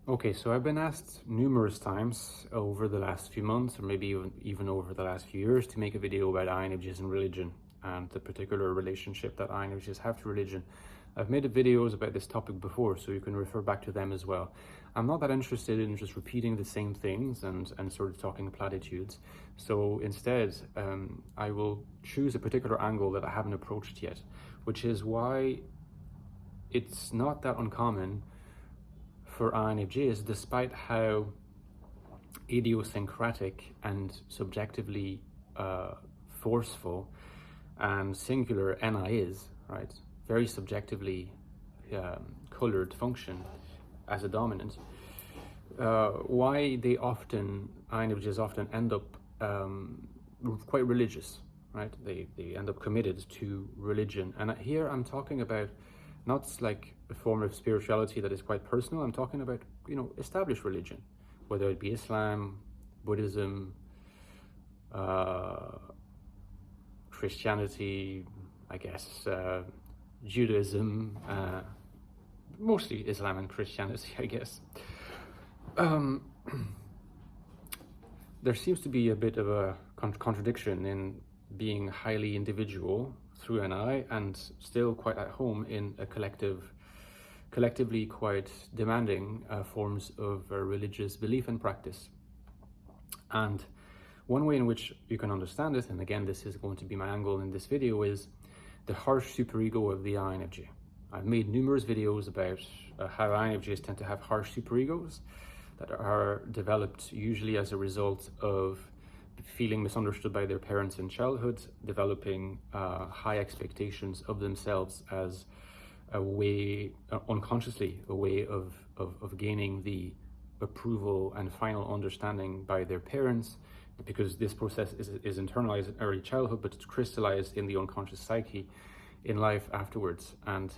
Okay, so I've been asked numerous times over the last few months, or maybe even over the last few years, to make a video about INFJs and religion and the particular relationship that INFJs have to religion. I've made videos about this topic before, so you can refer back to them as well. I'm not that interested in just repeating the same things and sort of talking platitudes. So instead, I will choose a particular angle that I haven't approached yet, which is why it's not that uncommon for INFJs, despite how idiosyncratic and subjectively forceful and singular NI is, right? Very subjectively colored function as a dominant. Why INFJs often end up quite religious, right? They end up committed to religion. And here I'm talking about not like a form of spirituality that is quite personal. I'm talking about, established religion, whether it be Islam, Buddhism, Christianity, I guess, Judaism, mostly Islam and Christianity, I guess. There seems to be a bit of a contradiction in being highly individual through an I and still quite at home in a collectively quite demanding forms of religious belief and practice. And one way in which you can understand it, and again this is going to be my angle in this video, is the harsh superego of the INFJ. I've made numerous videos about how INFJs tend to have harsh superegos that are developed usually as a result of feeling misunderstood by their parents in childhood, developing high expectations of themselves as a way, unconsciously, a way of gaining the approval and final understanding by their parents, because this process is internalized in early childhood, but it's crystallized in the unconscious psyche in life afterwards. And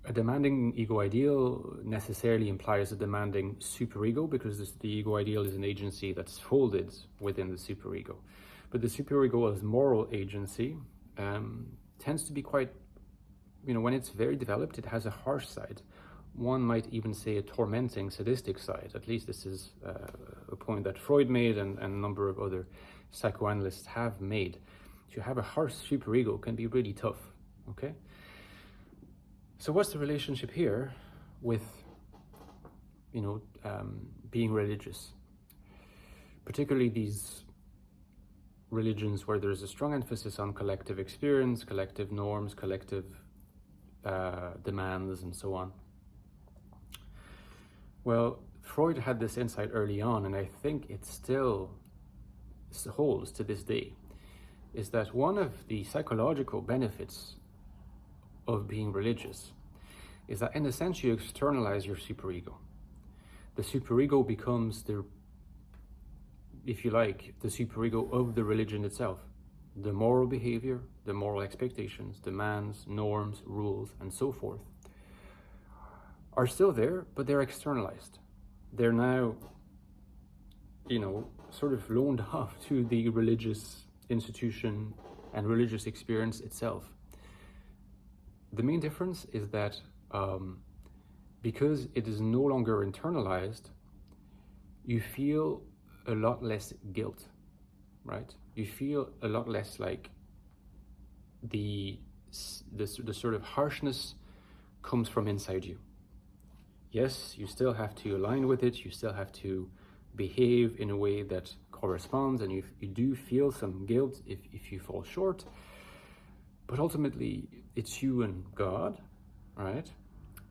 a demanding ego ideal necessarily implies a demanding superego, because the ego ideal is an agency that's folded within the superego. But the superego as moral agency tends to be quite, when it's very developed, it has a harsh side. One might even say a tormenting, sadistic side. At least this is a point that Freud made and a number of other psychoanalysts have made. To have a harsh superego can be really tough, okay? So what's the relationship here with, being religious? Particularly these religions where there's a strong emphasis on collective experience, collective norms, collective demands, and so on. Well, Freud had this insight early on, and I think it still holds to this day, is that one of the psychological benefits of being religious is that in a sense you externalize your superego. The superego becomes if you like, the superego of the religion itself. The moral behavior, the moral expectations, demands, norms, rules, and so forth are still there, but they're externalized. They're now, sort of loaned off to the religious institution and religious experience itself. The main difference is that because it is no longer internalized, you feel a lot less guilt, right? You feel a lot less like the sort of harshness comes from inside you. Yes, you still have to align with it, you still have to behave in a way that corresponds, and you do feel some guilt if you fall short, but ultimately it's you and God, right?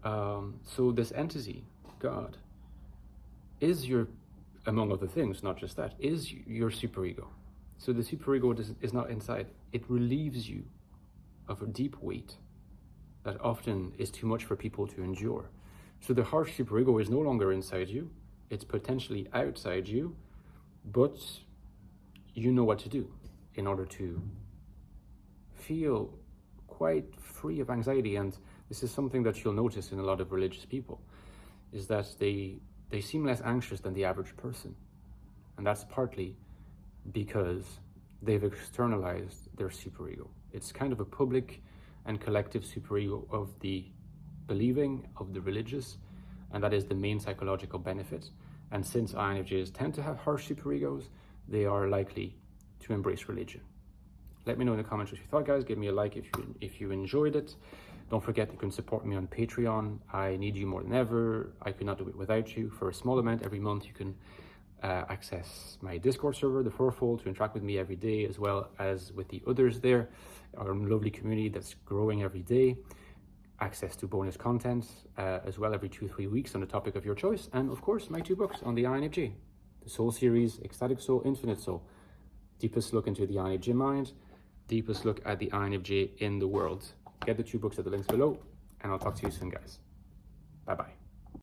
So this entity, God, is among other things, not just that, is your superego. So the superego is not inside. It relieves you of a deep weight that often is too much for people to endure. So the harsh superego is no longer inside you, it's potentially outside you, but you know what to do in order to feel quite free of anxiety. And this is something that you'll notice in a lot of religious people, is that they seem less anxious than the average person. And that's partly because they've externalized their superego. It's kind of a public and collective superego of the believing, of the religious, and that is the main psychological benefit. And since INFJs tend to have harsh superegos, they are likely to embrace religion. Let me know in the comments what you thought, guys. Give me a like if you enjoyed it. Don't forget you can support me on Patreon. I need you more than ever. I could not do it without you. For a small amount every month, you can access my Discord server, the Fourfold, to interact with me every day, as well as with the others there, our lovely community that's growing every day. Access to bonus content as well every 2-3 weeks on the topic of your choice. And of course, my 2 books on the INFJ, the Soul series, Ecstatic Soul, Infinite Soul. Deepest look into the INFJ mind, deepest look at the INFJ in the world. Get the 2 books at the links below, and I'll talk to you soon, guys. Bye-bye.